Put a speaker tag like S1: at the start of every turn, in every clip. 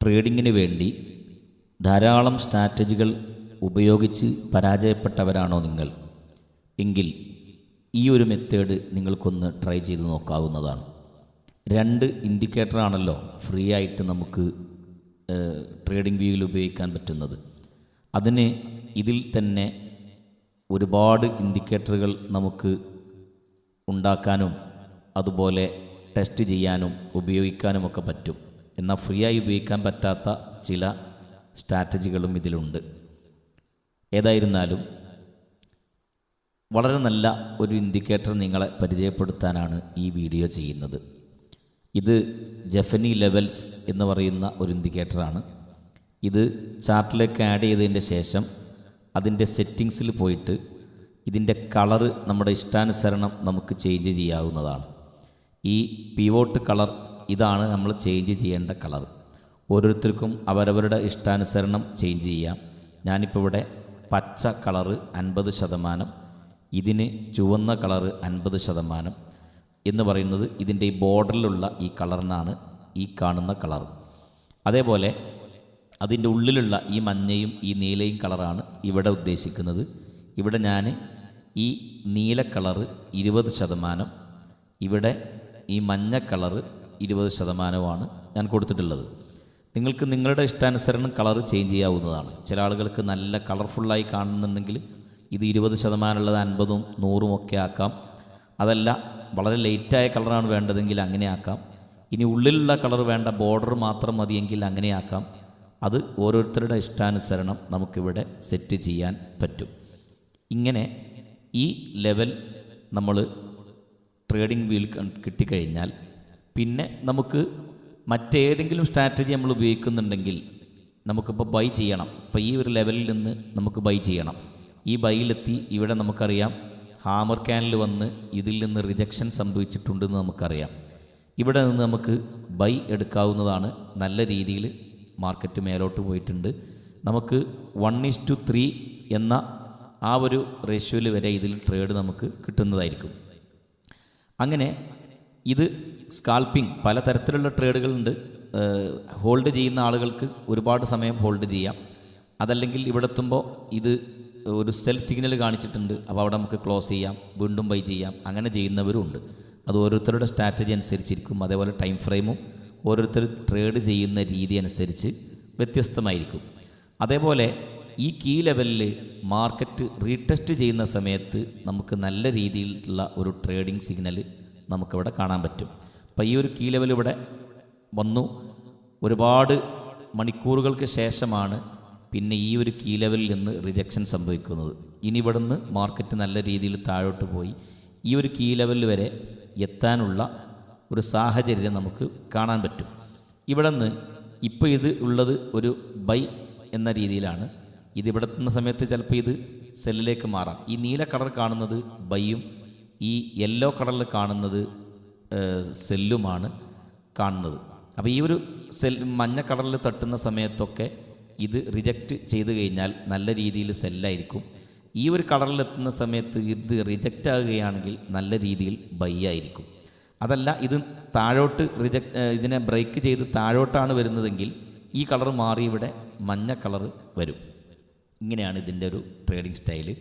S1: ട്രേഡിങ്ങിന് വേണ്ടി ധാരാളം സ്ട്രാറ്റജികൾ ഉപയോഗിച്ച് പരാജയപ്പെട്ടവരാണോ നിങ്ങൾ എങ്കിൽ ഈ ഒരു മെത്തേഡ് നിങ്ങൾക്കൊന്ന് ട്രൈ ചെയ്ത് നോക്കാവുന്നതാണ്. 2 ഇൻഡിക്കേറ്ററാണല്ലോ ഫ്രീ ആയിട്ട് നമുക്ക് ട്രേഡിംഗ് വ്യൂവിൽ ഉപയോഗിക്കാൻ പറ്റുന്നത്. അതിന് ഇതിൽ തന്നെ ഒരുപാട് ഇൻഡിക്കേറ്ററുകൾ നമുക്ക് ഉണ്ടാക്കാനും അതുപോലെ ടെസ്റ്റ് ചെയ്യാനും ഉപയോഗിക്കാനുമൊക്കെ പറ്റും. എന്നാൽ ഫ്രീ ആയി ഉപയോഗിക്കാൻ പറ്റാത്ത ചില സ്ട്രാറ്റജികളും ഇതിലുണ്ട്. ഏതായിരുന്നാലും വളരെ നല്ല ഒരു ഇൻഡിക്കേറ്റർ നിങ്ങളെ പരിചയപ്പെടുത്താനാണ് ഈ വീഡിയോ ചെയ്യുന്നത്. ഇത് ജെഫനി ലെവൽസ് എന്ന് പറയുന്ന ഒരു ഇൻഡിക്കേറ്ററാണ്. ഇത് ചാർട്ടിലേക്ക് ആഡ് ചെയ്തതിൻ്റെ ശേഷം അതിൻ്റെ സെറ്റിങ്സിൽ പോയിട്ട് ഇതിൻ്റെ കളറ് നമ്മുടെ ഇഷ്ടാനുസരണം നമുക്ക് ചേഞ്ച് ചെയ്യാവുന്നതാണ്. ഈ പിവോട്ട് കളർ ഇതാണ് നമ്മൾ ചേഞ്ച് ചെയ്യേണ്ട കളർ. ഓരോരുത്തർക്കും അവരവരുടെ ഇഷ്ടാനുസരണം ചേഞ്ച് ചെയ്യാം. ഞാനിപ്പോൾ ഇവിടെ പച്ച കളറ് 50%, ഇതിന് ചുവന്ന കളറ് 50% എന്ന് പറയുന്നത് ഇതിൻ്റെ ഈ ബോർഡറിലുള്ള ഈ കളറിനാണ് ഈ കാണുന്ന കളർ. അതേപോലെ അതിൻ്റെ ഉള്ളിലുള്ള ഈ മഞ്ഞയും ഈ നീലയും കളറാണ് ഇവിടെ ഉദ്ദേശിക്കുന്നത്. ഇവിടെ ഞാൻ ഈ നീല കളറ് 20%, ഇവിടെ ഈ മഞ്ഞ കളറ് 20%മാണ് ഞാൻ കൊടുത്തിട്ടുള്ളത്. നിങ്ങൾക്ക് നിങ്ങളുടെ ഇഷ്ടാനുസരണം കളറ് ചേഞ്ച് ചെയ്യാവുന്നതാണ്. ചില ആളുകൾക്ക് നല്ല കളർഫുള്ളായി കാണുന്നുണ്ടെങ്കിൽ ഇത് 20% ഉള്ളത് 50ഉം 100ഉം ഒക്കെ ആക്കാം. അതല്ല വളരെ ലൈറ്റായ കളറാണ് വേണ്ടതെങ്കിൽ അങ്ങനെ ആക്കാം. ഇനി ഉള്ളിലുള്ള കളർ വേണ്ട, ബോർഡർ മാത്രം മതിയെങ്കിൽ അങ്ങനെ ആക്കാം. അത് ഓരോരുത്തരുടെ ഇഷ്ടാനുസരണം നമുക്കിവിടെ സെറ്റ് ചെയ്യാൻ പറ്റും. ഇങ്ങനെ ഈ ലെവൽ നമ്മൾ ട്രേഡിംഗ് വീൽ കിട്ടിക്കഴിഞ്ഞാൽ പിന്നെ നമുക്ക് മറ്റേതെങ്കിലും സ്ട്രാറ്റജി നമ്മൾ ഉപയോഗിക്കുന്നുണ്ടെങ്കിൽ നമുക്കിപ്പോൾ ബൈ ചെയ്യണം. ഇപ്പോൾ ഈ ഒരു ലെവലിൽ നിന്ന് നമുക്ക് ബൈ ചെയ്യണം. ഈ ബൈയിലെത്തി ഇവിടെ നമുക്കറിയാം ഹാമർ ക്യാനിൽ വന്ന് ഇതിൽ നിന്ന് റിജക്ഷൻ സംഭവിച്ചിട്ടുണ്ടെന്ന് നമുക്കറിയാം. ഇവിടെ നിന്ന് നമുക്ക് ബൈ എടുക്കാവുന്നതാണ്. നല്ല രീതിയിൽ മാർക്കറ്റ് മേലോട്ട് പോയിട്ടുണ്ട്. നമുക്ക് 1:3 എന്ന ആ ഒരു റേഷ്യോയിൽ വരെ ഇതിൽ ട്രേഡ് നമുക്ക് കിട്ടുന്നതായിരിക്കും. അങ്ങനെ ഇത് സ്കാൽപ്പിംഗ് പലതരത്തിലുള്ള ട്രേഡുകളുണ്ട്. ഹോൾഡ് ചെയ്യുന്ന ആളുകൾക്ക് ഒരുപാട് സമയം ഹോൾഡ് ചെയ്യാം. അതല്ലെങ്കിൽ ഇവിടെ എത്തുമ്പോൾ ഇത് ഒരു സെൽ സിഗ്നൽ കാണിച്ചിട്ടുണ്ട്, അപ്പോൾ അവിടെ നമുക്ക് ക്ലോസ് ചെയ്യാം, വീണ്ടും ബൈ ചെയ്യാം. അങ്ങനെ ചെയ്യുന്നവരും ഉണ്ട്. അത് ഓരോരുത്തരുടെ സ്ട്രാറ്റജി അനുസരിച്ചിരിക്കും. അതേപോലെ ടൈം ഫ്രെയിമും ഓരോരുത്തർ ട്രേഡ് ചെയ്യുന്ന രീതി അനുസരിച്ച് വ്യത്യസ്തമായിരിക്കും. അതേപോലെ ഈ കീ ലെവലിൽ മാർക്കറ്റ് റീടെസ്റ്റ് ചെയ്യുന്ന സമയത്ത് നമുക്ക് നല്ല രീതിയിലുള്ള ഒരു ട്രേഡിംഗ് സിഗ്നൽ നമുക്കിവിടെ കാണാൻ പറ്റും. അപ്പോൾ ഈ ഒരു കീ ലെവൽ ഇവിടെ വന്നു. ഒരുപാട് മണിക്കൂറുകൾക്ക് ശേഷമാണ് പിന്നെ ഈ ഒരു കീ ലെവലിൽ നിന്ന് റിജക്ഷൻ സംഭവിക്കുന്നത്. ഇനി ഇവിടുന്ന് മാർക്കറ്റ് നല്ല രീതിയിൽ താഴോട്ട് പോയി ഈ ഒരു കീ ലെവലിൽ വരെ എത്താനുള്ള ഒരു സാഹചര്യം നമുക്ക് കാണാൻ പറ്റും. ഇവിടെ നിന്ന് ഇപ്പോൾ ഇത് ഉള്ളത് ഒരു ബൈ എന്ന രീതിയിലാണ്. ഇതിവിടെ എത്തുന്ന സമയത്ത് ചിലപ്പോൾ ഇത് സെല്ലിലേക്ക് മാറാം. ഈ നീല കളർ കാണുന്നത് ബൈയും ഈ യെല്ലോ കളറിൽ കാണുന്നത് സെല്ലുമാണ് കാണുന്നത്. അപ്പോൾ ഈ ഒരു മഞ്ഞ കളറിൽ തട്ടുന്ന സമയത്തൊക്കെ ഇത് റിജക്റ്റ് ചെയ്ത് കഴിഞ്ഞാൽ നല്ല രീതിയിൽ സെല്ലായിരിക്കും. ഈ ഒരു കളറിലെത്തുന്ന സമയത്ത് ഇത് റിജക്റ്റ് ആകുകയാണെങ്കിൽ നല്ല രീതിയിൽ ബൈ ആയിരിക്കും. അതല്ല ഇത് താഴോട്ട് ഇതിനെ ബ്രേക്ക് ചെയ്ത് താഴോട്ടാണ് വരുന്നതെങ്കിൽ ഈ കളർ മാറി ഇവിടെ മഞ്ഞ കളർ വരും. ഇങ്ങനെയാണ് ഇതിൻ്റെ ഒരു ട്രേഡിംഗ് സ്റ്റൈല്.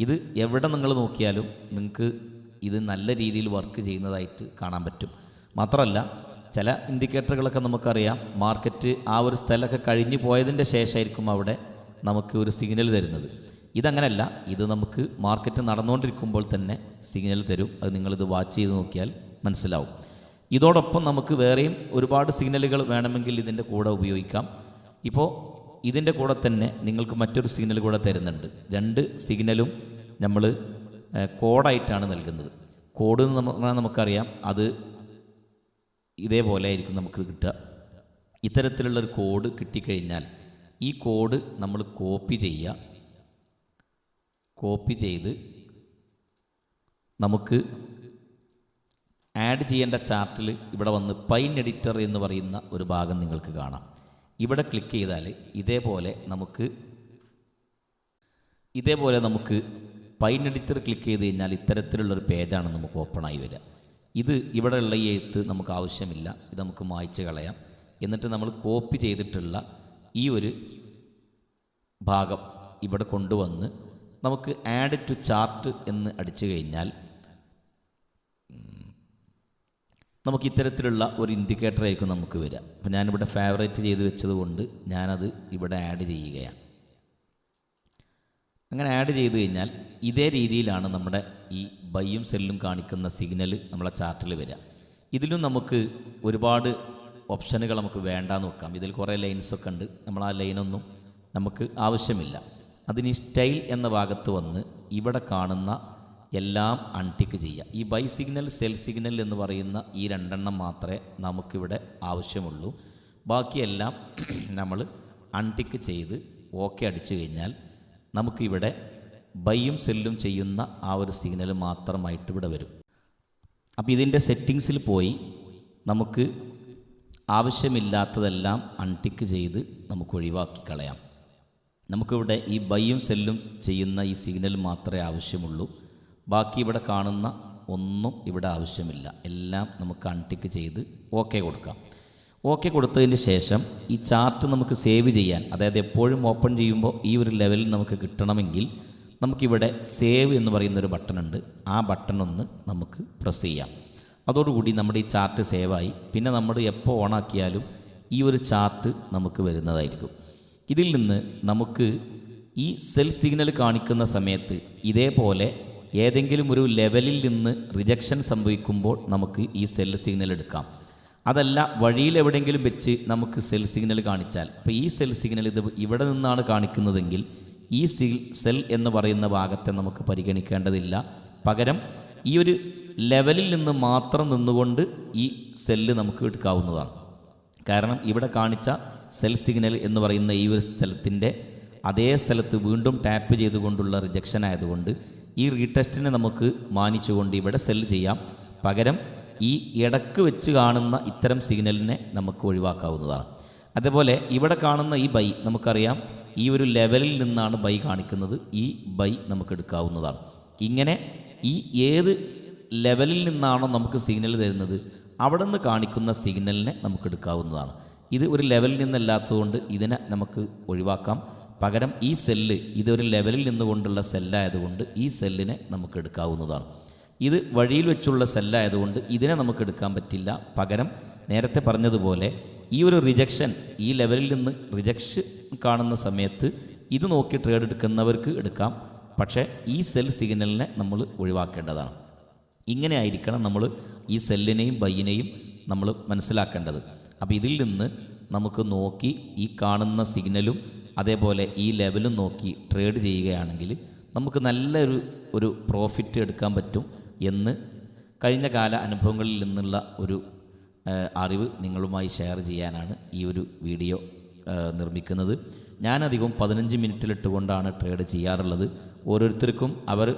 S1: ഇത് എവിടെ നിങ്ങൾ നോക്കിയാലും നിങ്ങൾക്ക് ഇത് നല്ല രീതിയിൽ വർക്ക് ചെയ്യുന്നതായിട്ട് കാണാൻ പറ്റും. മാത്രമല്ല ചില ഇൻഡിക്കേറ്ററുകളൊക്കെ നമുക്കറിയാം മാർക്കറ്റ് ആ ഒരു സ്ഥലമൊക്കെ കഴിഞ്ഞു പോയതിൻ്റെ ശേഷമായിരിക്കും അവിടെ നമുക്ക് ഒരു സിഗ്നൽ തരുന്നത്. ഇതങ്ങനെയല്ല, ഇത് നമുക്ക് മാർക്കറ്റ് നടന്നുകൊണ്ടിരിക്കുമ്പോൾ തന്നെ സിഗ്നൽ തരും. അത് നിങ്ങളിത് വാച്ച് ചെയ്ത് നോക്കിയാൽ മനസ്സിലാവും. ഇതോടൊപ്പം നമുക്ക് വേറെയും ഒരുപാട് സിഗ്നലുകൾ വേണമെങ്കിൽ ഇതിൻ്റെ കൂടെ ഉപയോഗിക്കാം. ഇപ്പോൾ ഇതിൻ്റെ കൂടെ തന്നെ നിങ്ങൾക്ക് മറ്റൊരു സിഗ്നൽ കൂടെ തരുന്നുണ്ട്. 2 സിഗ്നലും നമ്മൾ കോഡായിട്ടാണ് നൽകുന്നത്. കോഡ് എന്ന് പറഞ്ഞാൽ നമുക്കറിയാം അത് ഇതേപോലെ ആയിരിക്കും നമുക്ക് കിട്ടുക. ഇത്തരത്തിലുള്ളൊരു കോഡ് കിട്ടിക്കഴിഞ്ഞാൽ ഈ കോഡ് നമ്മൾ കോപ്പി ചെയ്യുക. കോപ്പി ചെയ്ത് നമുക്ക് ആഡ് ചെയ്യേണ്ട ചാർട്ടിൽ ഇവിടെ വന്ന് പൈൻ എഡിറ്റർ എന്ന് പറയുന്ന ഒരു ഭാഗം നിങ്ങൾക്ക് കാണാം. ഇവിടെ ക്ലിക്ക് ചെയ്താൽ ഇതേപോലെ നമുക്ക് പൈൻ എഡിറ്റർ ക്ലിക്ക് ചെയ്ത് കഴിഞ്ഞാൽ ഇത്തരത്തിലുള്ളൊരു പേജാണ് നമുക്ക് ഓപ്പണായി വരിക. ഇത് ഇവിടെയുള്ള ഈ എഴുത്ത് നമുക്ക് ആവശ്യമില്ല, ഇത് നമുക്ക് മായ്ച്ച് കളയാം. എന്നിട്ട് നമ്മൾ കോപ്പി ചെയ്തിട്ടുള്ള ഈ ഒരു ഭാഗം ഇവിടെ കൊണ്ടുവന്ന് നമുക്ക് ആഡ് ടു ചാർട്ട് എന്ന് അടിച്ചു കഴിഞ്ഞാൽ നമുക്ക് ഇത്തരത്തിലുള്ള ഒരു ഇൻഡിക്കേറ്റർ ആയിരിക്കും നമുക്ക് വരിക. അപ്പോൾ ഞാനിവിടെ ഫേവറേറ്റ് ചെയ്ത് വെച്ചതുകൊണ്ട് ഞാനത് ഇവിടെ ആഡ് ചെയ്യുകയാണ്. അങ്ങനെ ആഡ് ചെയ്ത് കഴിഞ്ഞാൽ ഇതേ രീതിയിലാണ് നമ്മുടെ ഈ ബൈയും സെല്ലും കാണിക്കുന്ന സിഗ്നൽ നമ്മളെ ചാർട്ടിൽ വരിക. ഇതിലും നമുക്ക് ഒരുപാട് ഓപ്ഷനുകൾ നമുക്ക് വേണ്ടാന്ന് വെക്കാം. ഇതിൽ കുറേ ലൈൻസൊക്കെ ഉണ്ട്, നമ്മൾ ആ ലൈനൊന്നും നമുക്ക് ആവശ്യമില്ല. അതിന് സ്റ്റൈൽ എന്ന ഭാഗത്ത് വന്ന് ഇവിടെ കാണുന്ന എല്ലാം അൺടിക്ക് ചെയ്യുക. ഈ ബൈ സിഗ്നൽ, സെൽ സിഗ്നൽ എന്ന് പറയുന്ന ഈ രണ്ടെണ്ണം മാത്രമേ നമുക്കിവിടെ ആവശ്യമുള്ളൂ. ബാക്കിയെല്ലാം നമ്മൾ അൺടിക്ക് ചെയ്ത് ഓക്കെ അടിച്ചു കഴിഞ്ഞാൽ നമുക്കിവിടെ ബൈയും സെല്ലും ചെയ്യുന്ന ആ ഒരു സിഗ്നൽ മാത്രമായിട്ട് ഇവിടെ വരും. അപ്പോൾ ഇതിൻ്റെ സെറ്റിങ്സിൽ പോയി നമുക്ക് ആവശ്യമില്ലാത്തതെല്ലാം അൺടിക്ക് ചെയ്ത് നമുക്ക് ഒഴിവാക്കി കളയാം. നമുക്കിവിടെ ഈ ബൈയും സെല്ലും ചെയ്യുന്ന ഈ സിഗ്നൽ മാത്രമേ ആവശ്യമുള്ളൂ. ബാക്കി ഇവിടെ കാണുന്ന ഒന്നും ഇവിടെ ആവശ്യമില്ല. എല്ലാം നമുക്ക് അൺടിക്ക് ചെയ്ത് ഓക്കെ കൊടുക്കാം. ഓക്കെ കൊടുത്തതിന് ശേഷം ഈ ചാർട്ട് നമുക്ക് സേവ് ചെയ്യാൻ, അതായത് എപ്പോഴും ഓപ്പൺ ചെയ്യുമ്പോൾ ഈ ഒരു ലെവലിൽ നമുക്ക് കിട്ടണമെങ്കിൽ നമുക്കിവിടെ സേവ് എന്ന് പറയുന്നൊരു ബട്ടൺ ഉണ്ട്. ആ ബട്ടൺ ഒന്ന് നമുക്ക് പ്രസ് ചെയ്യാം. അതോടുകൂടി നമ്മുടെ ഈ ചാർട്ട് സേവായി. പിന്നെ നമ്മൾ എപ്പോൾ ഓണാക്കിയാലും ഈ ഒരു ചാർട്ട് നമുക്ക് വരുന്നതായിരിക്കും. ഇതിൽ നിന്ന് നമുക്ക് ഈ സെൽ സിഗ്നൽ കാണിക്കുന്ന സമയത്ത് ഇതേപോലെ ഏതെങ്കിലും ഒരു ലെവലിൽ നിന്ന് റിജക്ഷൻ സംഭവിക്കുമ്പോൾ നമുക്ക് ഈ സെൽ സിഗ്നൽ എടുക്കാം. അതല്ല വഴിയിൽ എവിടെയെങ്കിലും വെച്ച് നമുക്ക് സെൽ സിഗ്നൽ കാണിച്ചാൽ, ഇപ്പോൾ ഈ സെൽ സിഗ്നൽ ഇത് ഇവിടെ നിന്നാണ് കാണിക്കുന്നതെങ്കിൽ ഈ സെൽ എന്ന് പറയുന്ന ഭാഗത്തെ നമുക്ക് പരിഗണിക്കേണ്ടതില്ല. പകരം ഈ ഒരു ലെവലിൽ നിന്ന് മാത്രം നിന്നുകൊണ്ട് ഈ സെല്ല് നമുക്ക് എടുക്കാവുന്നതാണ്. കാരണം ഇവിടെ കാണിച്ച സെൽ സിഗ്നൽ എന്ന് പറയുന്ന ഈ ഒരു സ്ഥലത്തിൻ്റെ അതേ സ്ഥലത്ത് വീണ്ടും ടാപ്പ് ചെയ്തുകൊണ്ടുള്ള റിജക്ഷൻ ആയതുകൊണ്ട് ഈ റീടെസ്റ്റിനെ നമുക്ക് മാനിച്ചുകൊണ്ട് ഇവിടെ സെല്ല് ചെയ്യാം. പകരം ഈ ഇടക്ക് വെച്ച് കാണുന്ന ഇത്തരം സിഗ്നലിനെ നമുക്ക് ഒഴിവാക്കാവുന്നതാണ്. അതേപോലെ ഇവിടെ കാണുന്ന ഈ ബൈ നമുക്കറിയാം ഈ ഒരു ലെവലിൽ നിന്നാണ് ബൈ കാണിക്കുന്നത്. ഈ ബൈ നമുക്ക് എടുക്കാവുന്നതാണ്. ഇങ്ങനെ ഈ ഏത് ലെവലിൽ നിന്നാണോ നമുക്ക് സിഗ്നൽ തരുന്നത് അവിടെ നിന്ന് കാണിക്കുന്ന സിഗ്നലിനെ നമുക്ക് എടുക്കാവുന്നതാണ്. ഇത് ഒരു ലെവലിൽ നിന്നല്ലാത്തതുകൊണ്ട് ഇതിനെ നമുക്ക് ഒഴിവാക്കാം. പകരം ഈ സെല്ല് ഇതൊരു ലെവലിൽ നിന്നുകൊണ്ടുള്ള സെല്ലായതുകൊണ്ട് ഈ സെല്ലിനെ നമുക്ക് എടുക്കാവുന്നതാണ്. ഇത് വഴിയിൽ വെച്ചുള്ള സെല്ലായതുകൊണ്ട് ഇതിനെ നമുക്ക് എടുക്കാൻ പറ്റില്ല. പകരം നേരത്തെ പറഞ്ഞതുപോലെ ഈ ഒരു റിജക്ഷൻ, ഈ ലെവലിൽ നിന്ന് റിജക്ഷൻ കാണുന്ന സമയത്ത് ഇത് നോക്കി ട്രേഡ് എടുക്കുന്നവർക്ക് എടുക്കാം. പക്ഷേ ഈ സെൽ സിഗ്നലിനെ നമ്മൾ ഒഴിവാക്കേണ്ടതാണ്. ഇങ്ങനെ ആയിരിക്കണം നമ്മൾ ഈ സെല്ലിനെയും ബൈയിനെയും നമ്മൾ മനസ്സിലാക്കേണ്ടത്. അപ്പോൾ ഇതിൽ നിന്ന് നമുക്ക് നോക്കി ഈ കാണുന്ന സിഗ്നലും അതേപോലെ ഈ ലെവലും നോക്കി ട്രേഡ് ചെയ്യുകയാണെങ്കിൽ നമുക്ക് നല്ലൊരു പ്രോഫിറ്റ് എടുക്കാൻ പറ്റും എന്ന് കഴിഞ്ഞ കാല അനുഭവങ്ങളിൽ നിന്നുള്ള ഒരു അറിവ് നിങ്ങളുമായി ഷെയർ ചെയ്യാനാണ് ഈ ഒരു വീഡിയോ നിർമ്മിക്കുന്നത്. ഞാനധികം 15 മിനിറ്റിലിട്ടുകൊണ്ടാണ് ട്രേഡ് ചെയ്യാറുള്ളത്. ഓരോരുത്തർക്കും അവർ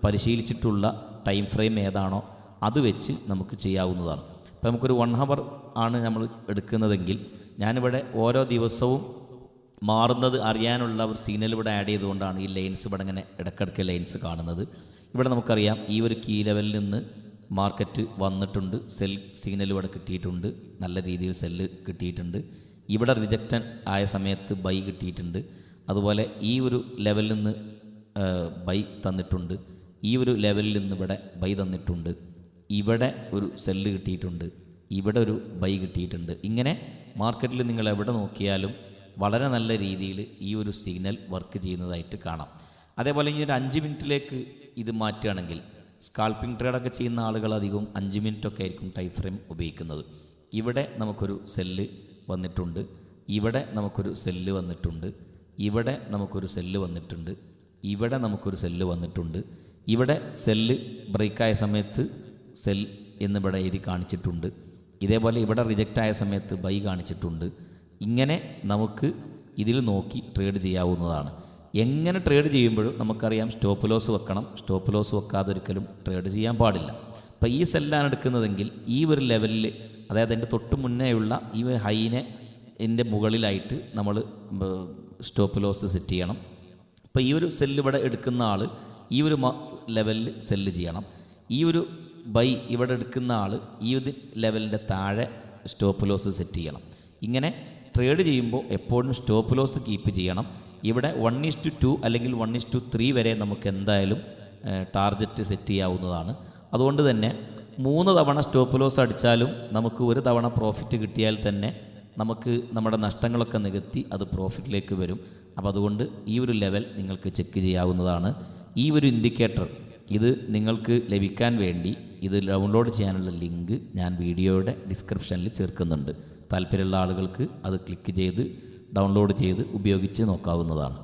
S1: പരിശീലിച്ചിട്ടുള്ള ടൈം ഫ്രെയിം ഏതാണോ അത് വെച്ച് നമുക്ക് ചെയ്യാവുന്നതാണ്. ഇപ്പോൾ നമുക്കൊരു 1 hour ആണ് നമ്മൾ എടുക്കുന്നതെങ്കിൽ ഞാനിവിടെ ഓരോ ദിവസവും മാറുന്നത് അറിയാനുള്ള ഒരു സിഗ്നൽ ഇവിടെ ആഡ് ചെയ്തുകൊണ്ടാണ് ഈ ലൈൻസ് ഇവിടെ ഇങ്ങനെ ഇടയ്ക്കിടയ്ക്ക് ലൈൻസ് കാണുന്നത്. ഇവിടെ നമുക്കറിയാം ഈ ഒരു കീ ലെവലിൽ നിന്ന് മാർക്കറ്റ് വന്നിട്ടുണ്ട്, സെൽ സിഗ്നൽ ഇവിടെ കിട്ടിയിട്ടുണ്ട്, നല്ല രീതിയിൽ സെല്ല് കിട്ടിയിട്ടുണ്ട്. ഇവിടെ റിജക്റ്റൻ ആയ സമയത്ത് ബൈ കിട്ടിയിട്ടുണ്ട്. അതുപോലെ ഈ ഒരു ലെവലിൽ നിന്ന് ബൈ തന്നിട്ടുണ്ട്, ഈ ഒരു ലെവലിൽ നിന്ന് ഇവിടെ ബൈ തന്നിട്ടുണ്ട്, ഇവിടെ ഒരു സെല്ല് കിട്ടിയിട്ടുണ്ട്, ഇവിടെ ഒരു ബൈ കിട്ടിയിട്ടുണ്ട്. ഇങ്ങനെ മാർക്കറ്റിൽ നിങ്ങൾ എവിടെ നോക്കിയാലും വളരെ നല്ല രീതിയിൽ ഈ ഒരു സിഗ്നൽ വർക്ക് ചെയ്യുന്നതായിട്ട് കാണാം. അതേപോലെ ഇനി ഒരു 5 മിനിറ്റിലേക്ക് ഇത് മാറ്റുകയാണെങ്കിൽ സ്കാൽപ്പിംഗ് ട്രേഡൊക്കെ ചെയ്യുന്ന ആളുകൾ അധികവും 5 മിനിറ്റൊക്കെ ആയിരിക്കും ടൈം ഫ്രെയിം ഉപയോഗിക്കുന്നത്. ഇവിടെ നമുക്കൊരു സെല്ല് വന്നിട്ടുണ്ട്, ഇവിടെ നമുക്കൊരു സെല്ല് വന്നിട്ടുണ്ട്, ഇവിടെ നമുക്കൊരു സെല്ല് വന്നിട്ടുണ്ട്, ഇവിടെ നമുക്കൊരു സെല്ല് വന്നിട്ടുണ്ട്, ഇവിടെ സെല്ല് ബ്രേക്കായ സമയത്ത് സെൽ എന്നിവിടെ എഴുതി കാണിച്ചിട്ടുണ്ട്. ഇതേപോലെ ഇവിടെ റിജക്റ്റ് ആയ സമയത്ത് ബൈ കാണിച്ചിട്ടുണ്ട്. ഇങ്ങനെ നമുക്ക് ഇതിൽ നോക്കി ട്രേഡ് ചെയ്യാവുന്നതാണ്. എങ്ങനെ ട്രേഡ് ചെയ്യുമ്പോഴും നമുക്കറിയാം സ്റ്റോപ്പ് ലോസ് വെക്കണം. സ്റ്റോപ്പ് ലോസ് വെക്കാതെ ഒരിക്കലും ട്രേഡ് ചെയ്യാൻ പാടില്ല. അപ്പോൾ ഈ സെല്ലാണ് എടുക്കുന്നതെങ്കിൽ ഈ ഒരു ലെവലിൽ, അതായത് എൻ്റെ തൊട്ട് മുന്നേയുള്ള ഈ ഒരു ഹൈനെ എൻ്റെ മുകളിലായിട്ട് നമ്മൾ സ്റ്റോപ്പ് ലോസ് സെറ്റ് ചെയ്യണം. അപ്പോൾ ഈ ഒരു സെല്ല് ഇവിടെ എടുക്കുന്ന ആൾ ഈ ഒരു ലെവലിൽ സെല്ല് ചെയ്യണം. ഈ ഒരു ബൈ ഇവിടെ എടുക്കുന്ന ആൾ ഈ ഒരു ലെവലിൻ്റെ താഴെ സ്റ്റോപ്പ് ലോസ് സെറ്റ് ചെയ്യണം. ഇങ്ങനെ ട്രേഡ് ചെയ്യുമ്പോൾ എപ്പോഴും സ്റ്റോപ്പ് ലോസ് കീപ്പ് ചെയ്യണം. ഇവിടെ 1:2 അല്ലെങ്കിൽ 1:3 വരെ നമുക്ക് എന്തായാലും ടാർഗറ്റ് സെറ്റ് ചെയ്യാവുന്നതാണ്. അതുകൊണ്ട് തന്നെ 3 തവണ സ്റ്റോപ്പ് ലോസ് അടിച്ചാലും നമുക്ക് ഒരു തവണ പ്രോഫിറ്റ് കിട്ടിയാൽ തന്നെ നമുക്ക് നമ്മുടെ നഷ്ടങ്ങളൊക്കെ നികത്തി അത് പ്രോഫിറ്റിലേക്ക് വരും. അപ്പോൾ അതുകൊണ്ട് ഈ ഒരു ലെവൽ നിങ്ങൾക്ക് ചെക്ക് ചെയ്യാവുന്നതാണ്. ഈ ഒരു ഇൻഡിക്കേറ്റർ ഇത് നിങ്ങൾക്ക് ലഭിക്കാൻ വേണ്ടി ഇത് ഡൗൺലോഡ് ചെയ്യാനുള്ള ലിങ്ക് ഞാൻ വീഡിയോയുടെ ഡിസ്ക്രിപ്ഷനിൽ ചേർക്കുന്നുണ്ട്. താല്പര്യമുള്ള ആളുകൾക്ക് അത് ക്ലിക്ക് ചെയ്ത് ഡൗൺലോഡ് ചെയ്ത് ഉപയോഗിച്ച് നോക്കാവുന്നതാണ്.